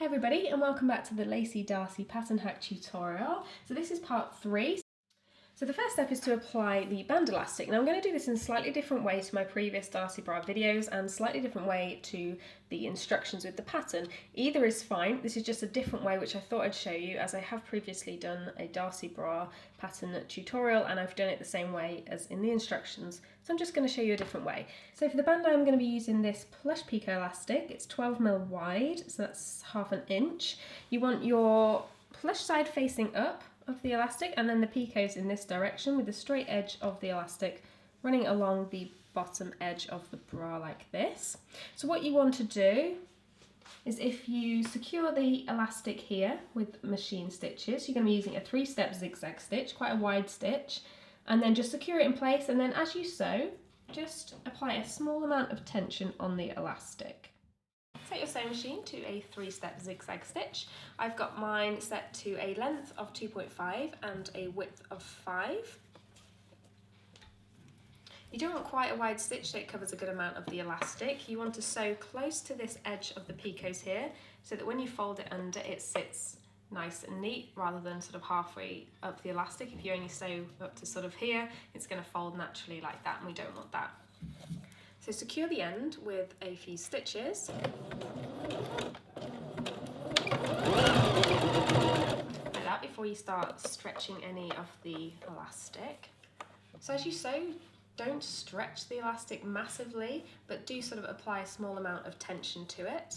everybody and welcome back to the Lacy Darcey pattern hack tutorial. So this is part 3. So the first step is to apply the band elastic. Now I'm going to do this in a slightly different way to my previous Darcey bra videos and slightly different way to the instructions with the pattern. Either is fine, this is just a different way which I thought I'd show you as I have previously done a Darcey bra pattern tutorial and I've done it the same way as in the instructions. So I'm just going to show you a different way. So for the band I'm going to be using this plush picot elastic. It's 12mm wide, so that's half an inch. You want your plush side facing up of the elastic and then the picot's in this direction with the straight edge of the elastic running along the bottom edge of the bra like this. So what you want to do is if you secure the elastic here with machine stitches, you're going to be using a 3-step zigzag stitch, quite a wide stitch, and then just secure it in place, and then as you sew, just apply a small amount of tension on the elastic. Set your sewing machine to a 3-step zigzag stitch. I've got mine set to a length of 2.5 and a width of 5. You don't want quite a wide stitch so it covers a good amount of the elastic. You want to sew close to this edge of the picots here so that when you fold it under it sits nice and neat rather than sort of halfway up the elastic. If you only sew up to sort of here, it's going to fold naturally like that and we don't want that. So secure the end with a few stitches. Like that before you start stretching any of the elastic. So as you sew, don't stretch the elastic massively, but do sort of apply a small amount of tension to it.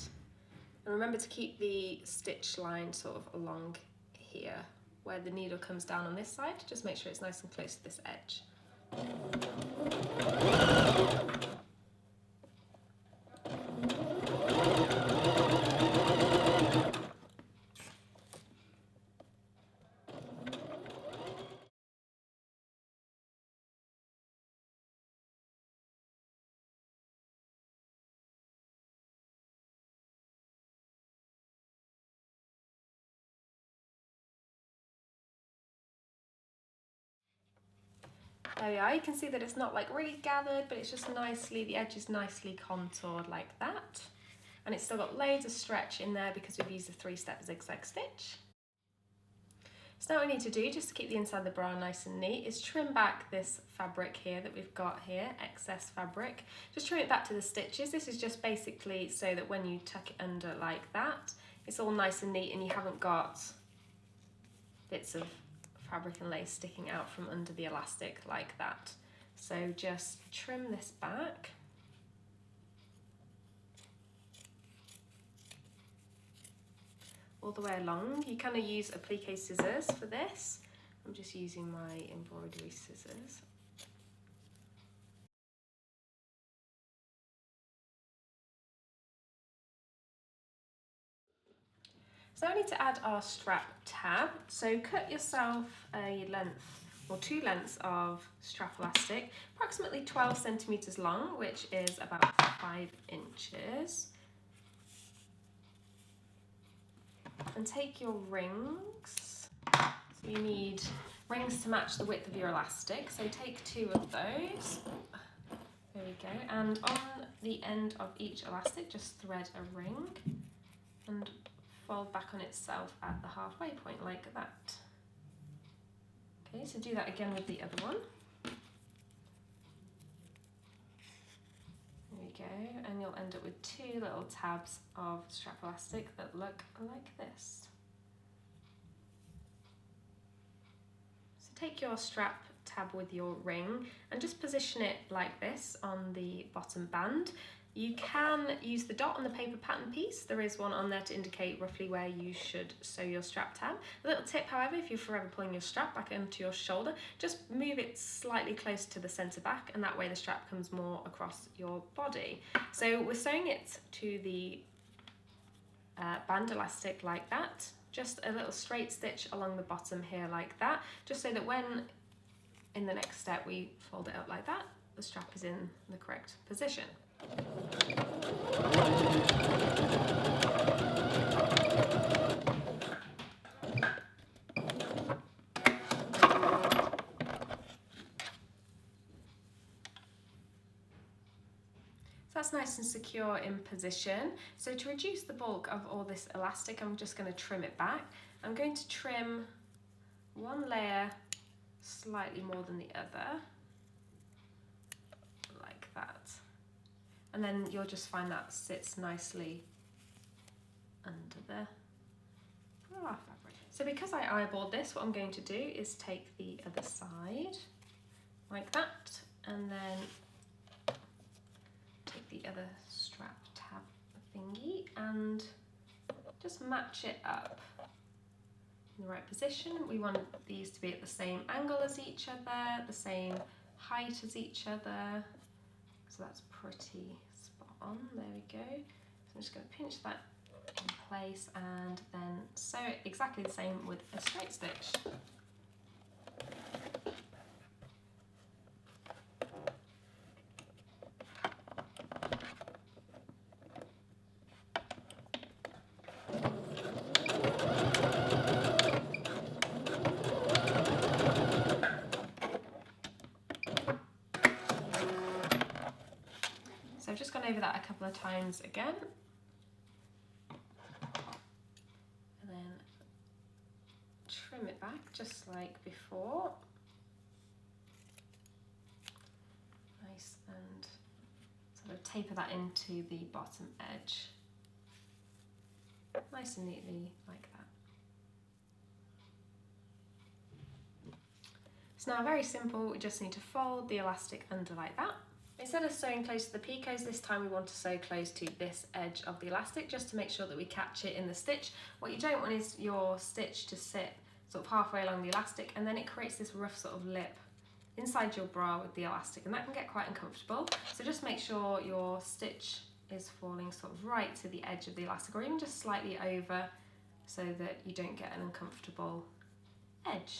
And remember to keep the stitch line sort of along here, where the needle comes down on this side. Just make sure it's nice and close to this edge. There we are, you can see that it's not like really gathered, but it's just nicely, the edge is nicely contoured like that. And it's still got loads of stretch in there because we've used a 3-step zigzag stitch. So now what we need to do, just to keep the inside of the bra nice and neat, is trim back this fabric here that we've got here, excess fabric. Just trim it back to the stitches. This is just basically so that when you tuck it under like that, it's all nice and neat and you haven't got bits of fabric and lace sticking out from under the elastic like that. So just trim this back. All the way along. You kind of use applique scissors for this. I'm just using my embroidery scissors. So I need to add our strap tab. So cut yourself a length or 2 lengths of strap elastic, approximately 12 centimeters long, which is about 5 inches. And take your rings. So you need rings to match the width of your elastic. So take 2 of those. There we go. And on the end of each elastic, just thread a ring and fold back on itself at the halfway point like that. Okay, so do that again with the other one. There we go, and you'll end up with 2 little tabs of strap elastic that look like this. So take your strap tab with your ring and just position it like this on the bottom band. You can use the dot on the paper pattern piece. There is one on there to indicate roughly where you should sew your strap tab. A little tip, however, if you're forever pulling your strap back onto your shoulder, just move it slightly closer to the centre back and that way the strap comes more across your body. So we're sewing it to the band elastic like that. Just a little straight stitch along the bottom here like that, just so that when in the next step we fold it up like that, the strap is in the correct position. So That's nice and secure in position. So to reduce the bulk of all this elastic, I'm just going to trim it back. I'm going to trim one layer slightly more than the other, like that. And then you'll just find that sits nicely under the bra fabric. So because I eyeballed this, what I'm going to do is take the other side, like that, and then take the other strap tab thingy and just match it up in the right position. We want these to be at the same angle as each other, the same height as each other. So that's pretty spot on, there we go. So I'm just going to pinch that in place and then sew it exactly the same with a straight stitch. So I've just gone over that a couple of times again. And then trim it back just like before. Nice, and sort of taper that into the bottom edge. Nice and neatly like that. It's now very simple, we just need to fold the elastic under like that. Instead of sewing close to the picots, this time we want to sew close to this edge of the elastic just to make sure that we catch it in the stitch. What you don't want is your stitch to sit sort of halfway along the elastic and then it creates this rough sort of lip inside your bra with the elastic, and that can get quite uncomfortable. So just make sure your stitch is falling sort of right to the edge of the elastic or even just slightly over so that you don't get an uncomfortable edge.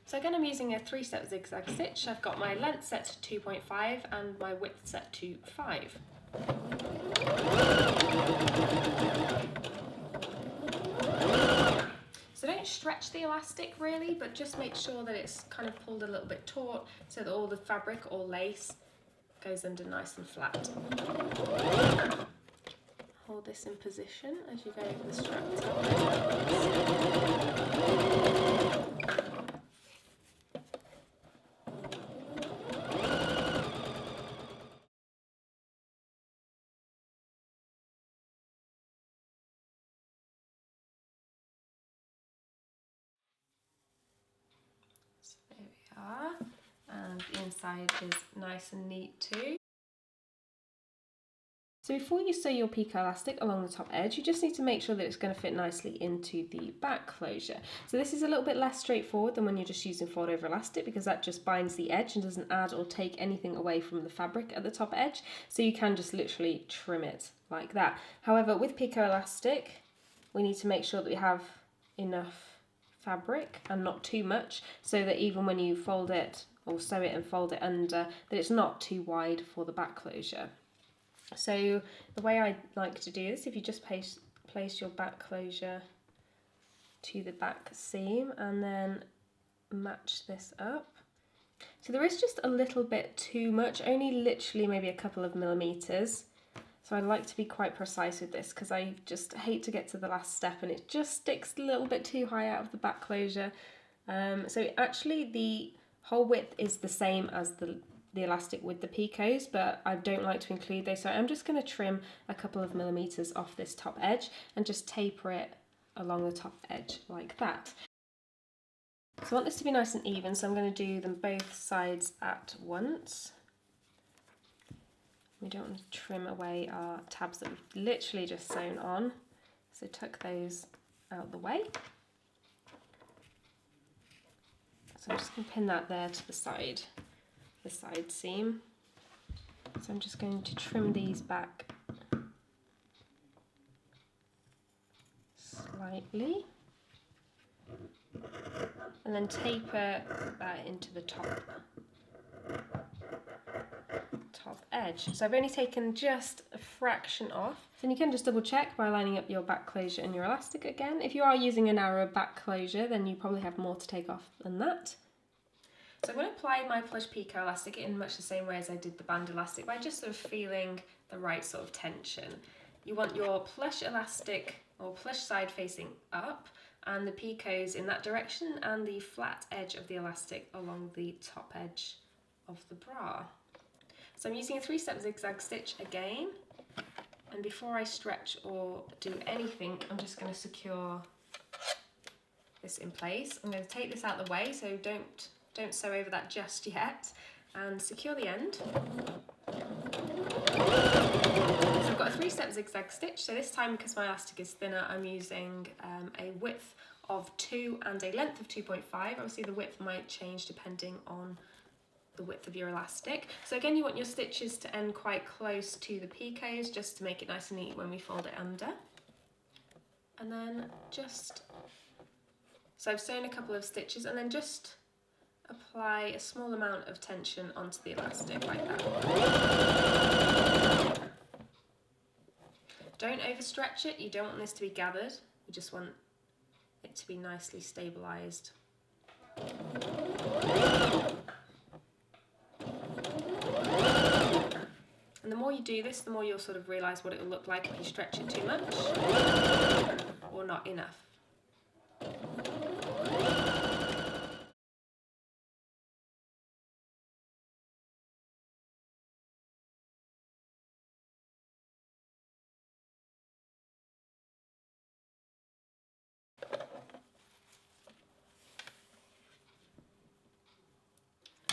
So again, I'm using a 3-step zigzag stitch. I've got my length set to 2.5 and my width set to 5. So don't stretch the elastic really, but just make sure that it's kind of pulled a little bit taut so that all the fabric or lace goes under nice and flat. Hold this in position as you go over the strap tab. There we are, and the inside is nice and neat too. So before you sew your picot elastic along the top edge, you just need to make sure that it's going to fit nicely into the back closure. So this is a little bit less straightforward than when you're just using fold over elastic, because that just binds the edge and doesn't add or take anything away from the fabric at the top edge. So you can just literally trim it like that. However, with picot elastic, we need to make sure that we have enough fabric and not too much, so that even when you fold it or sew it and fold it under, that it's not too wide for the back closure. So the way I like to do this, if you just place your back closure to the back seam and then match this up. So there is just a little bit too much, only literally maybe a couple of millimeters. So I like to be quite precise with this because I just hate to get to the last step and it just sticks a little bit too high out of the back closure. So actually the whole width is the same as the elastic with the picots, but I don't like to include those. So I'm just going to trim a couple of millimeters off this top edge and just taper it along the top edge like that. So I want this to be nice and even, so I'm going to do them both sides at once. We don't want to trim away our tabs that we've literally just sewn on, so tuck those out the way. So I'm just going to pin that there to the side seam. So I'm just going to trim these back slightly and then taper that into the top edge. So I've only taken just a fraction off. Then you can just double check by lining up your back closure and your elastic again. If you are using a narrow back closure, then you probably have more to take off than that. So I'm going to apply my plush picot elastic in much the same way as I did the band elastic by just sort of feeling the right sort of tension. You want your plush elastic or plush side facing up and the picots in that direction and the flat edge of the elastic along the top edge of the bra. So I'm using a 3-step zigzag stitch again, and before I stretch or do anything, I'm just going to secure this in place. I'm going to take this out of the way, so don't sew over that just yet, and secure the end. So I've got a 3-step zigzag stitch, so this time because my elastic is thinner I'm using a width of 2 and a length of 2.5. Obviously the width might change depending on the width of your elastic. So again, you want your stitches to end quite close to the picots just to make it nice and neat when we fold it under. And then so I've sewn a couple of stitches and then just apply a small amount of tension onto the elastic like that. Don't overstretch it, you don't want this to be gathered, you just want it to be nicely stabilised. And the more you do this, the more you'll sort of realise what it will look like if you stretch it too much or not enough.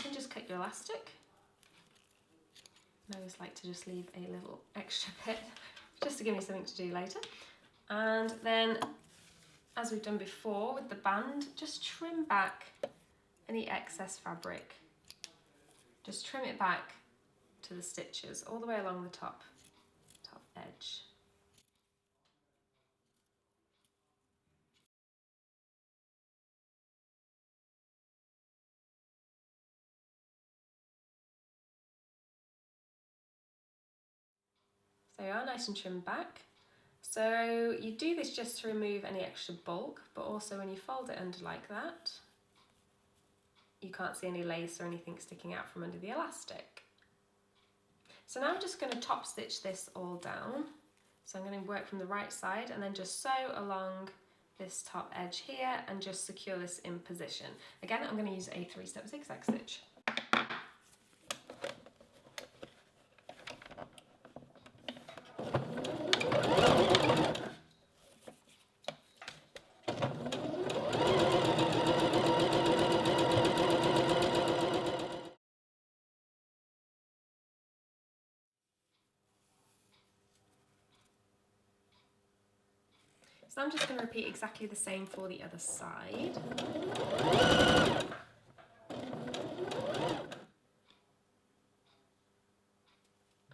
And just cut your elastic. I always like to just leave a little extra bit just to give me something to do later. And then, as we've done before with the band, just trim back any excess fabric. Just trim it back to the stitches all the way along the top edge. So you are nice and trimmed back. So you do this just to remove any extra bulk, but also when you fold it under like that, you can't see any lace or anything sticking out from under the elastic. So now I'm just going to top stitch this all down. So I'm going to work from the right side and then just sew along this top edge here and just secure this in position. Again, I'm going to use a 3-step zigzag stitch. So I'm just going to repeat exactly the same for the other side.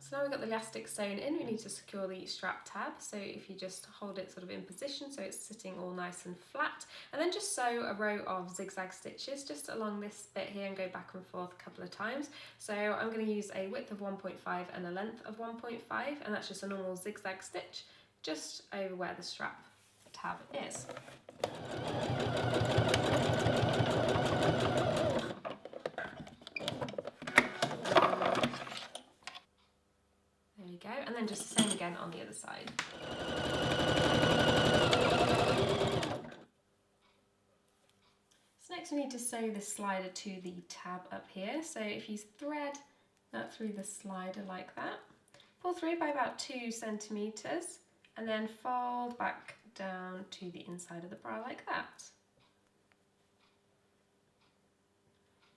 So now we've got the elastic sewn in, we need to secure the strap tab. So if you just hold it sort of in position so it's sitting all nice and flat, and then just sew a row of zigzag stitches just along this bit here and go back and forth a couple of times. So I'm going to use a width of 1.5 and a length of 1.5, and that's just a normal zigzag stitch just over where the strap tab is. There you go, and then just the same again on the other side. So next we need to sew the slider to the tab up here. So if you thread that through the slider like that, pull through by about 2 centimetres and then fold back down to the inside of the bra like that.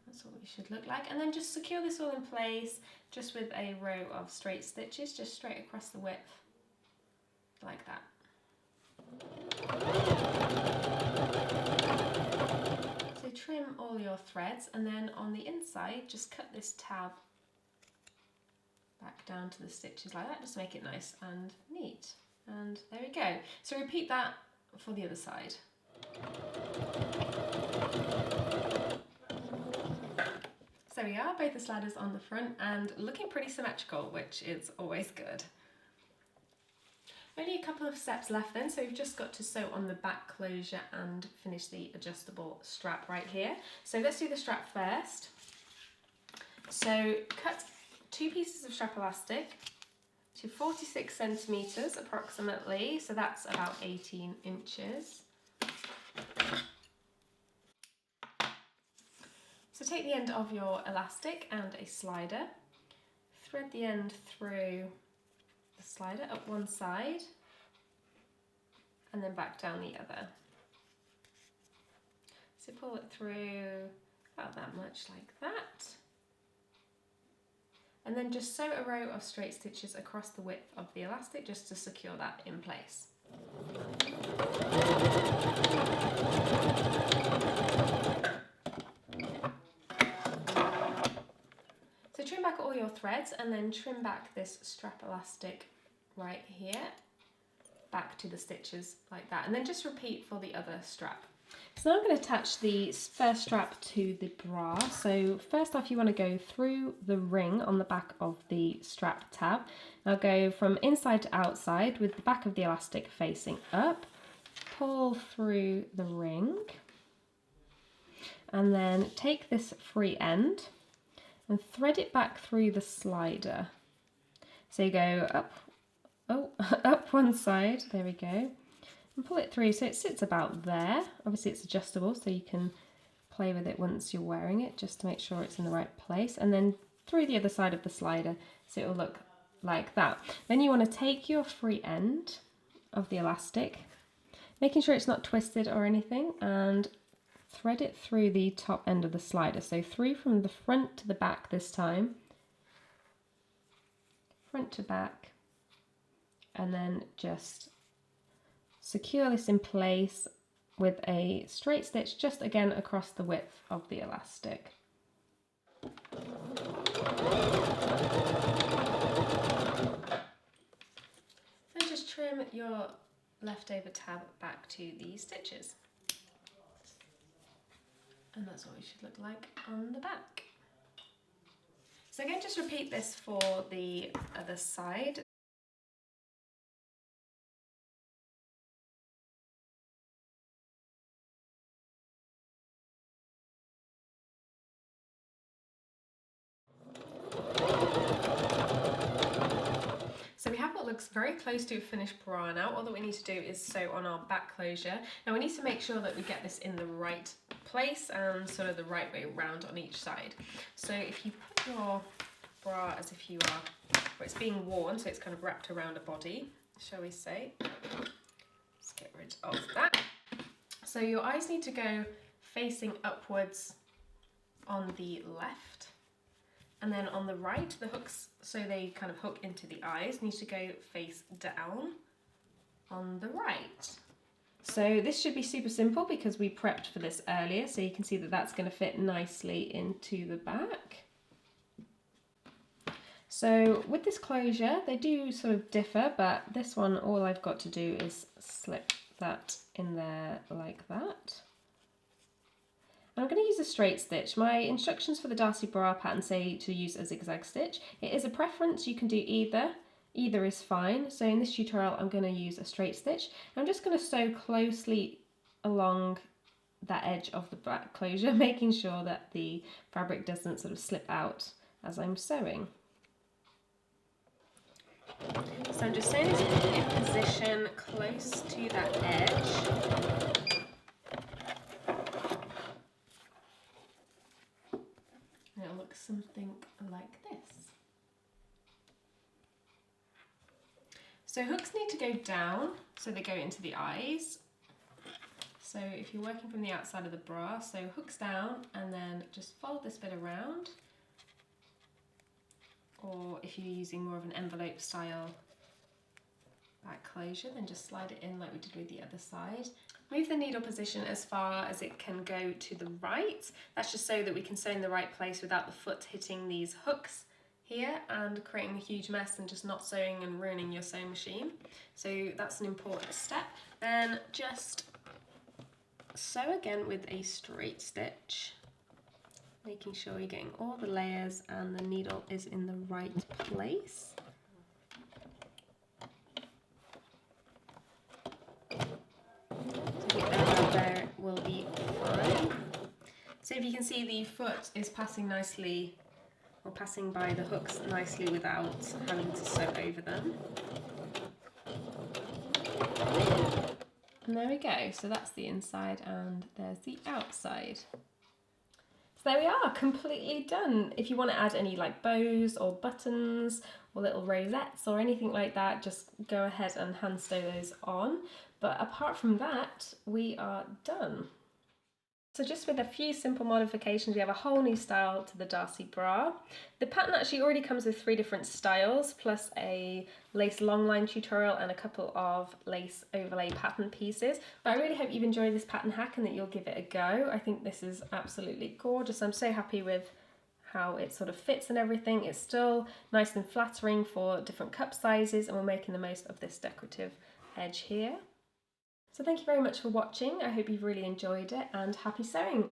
That's what we should look like, and then just secure this all in place just with a row of straight stitches just straight across the width like that. So trim all your threads, and then on the inside just cut this tab back down to the stitches like that just to make it nice and neat. And there we go. So repeat that for the other side. So we are, both the sliders on the front and looking pretty symmetrical, which is always good. Only a couple of steps left then, so we've just got to sew on the back closure and finish the adjustable strap right here. So let's do the strap first. So cut 2 pieces of strap elastic to 46 centimetres approximately, so that's about 18 inches. So take the end of your elastic and a slider, thread the end through the slider up one side and then back down the other. So pull it through about that much like that. And then just sew a row of straight stitches across the width of the elastic just to secure that in place. So trim back all your threads and then trim back this strap elastic right here, back to the stitches like that, and then just repeat for the other strap. So now I'm going to attach the first strap to the bra. So first off, you want to go through the ring on the back of the strap tab. Now go from inside to outside with the back of the elastic facing up, pull through the ring, and then take this free end and thread it back through the slider. So you go up, up one side, there we go, and pull it through so it sits about there. Obviously it's adjustable so you can play with it once you're wearing it just to make sure it's in the right place, and then through the other side of the slider so it will look like that. Then you want to take your free end of the elastic, making sure it's not twisted or anything, and thread it through the top end of the slider. So through from the front to the back this time, front to back, and then just secure this in place with a straight stitch just again across the width of the elastic. Then just trim your leftover tab back to the stitches. And that's what it should look like on the back. So again, just repeat this for the other side. So we have what looks very close to a finished bra now. All that we need to do is sew on our back closure. Now we need to make sure that we get this in the right place and sort of the right way round on each side. So if you put your bra as if you are, where it's being worn, so it's kind of wrapped around a body, shall we say. Let's get rid of that. So your eyes need to go facing upwards on the left. And then on the right, the hooks, so they kind of hook into the eyes, need to go face down on the right. So this should be super simple because we prepped for this earlier, so you can see that that's going to fit nicely into the back. So with this closure, they do sort of differ, but this one, all I've got to do is slip that in there like that. I'm going to use a straight stitch. My instructions for the Darcey bra pattern say to use a zigzag stitch. It is a preference, you can do either. Either is fine. So in this tutorial I'm going to use a straight stitch. I'm just going to sew closely along that edge of the back closure, making sure that the fabric doesn't sort of slip out as I'm sewing. So I'm just sewing this in position close to that edge. It'll look something like this. So hooks need to go down so they go into the eyes. So if you're working from the outside of the bra, so hooks down and then just fold this bit around. Or if you're using more of an envelope style back closure, then just slide it in like we did with the other side. Move the needle position as far as it can go to the right. That's just so that we can sew in the right place without the foot hitting these hooks here and creating a huge mess and just not sewing and ruining your sewing machine. So that's an important step. Then just sew again with a straight stitch, making sure you're getting all the layers and the needle is in the right place. you can see, the foot is passing nicely, or passing by the hooks nicely without having to sew over them. And there we go, so that's the inside and there's the outside. So there we are, completely done. If you want to add any like bows or buttons or little rosettes or anything like that, just go ahead and hand sew those on. But apart from that, we are done. So just with a few simple modifications, we have a whole new style to the Darcey bra. The pattern actually already comes with 3 different styles, plus a lace longline tutorial and a couple of lace overlay pattern pieces. But I really hope you've enjoyed this pattern hack and that you'll give it a go. I think this is absolutely gorgeous. I'm so happy with how it sort of fits and everything. It's still nice and flattering for different cup sizes, and we're making the most of this decorative edge here. So thank you very much for watching. I hope you've really enjoyed it, and happy sewing!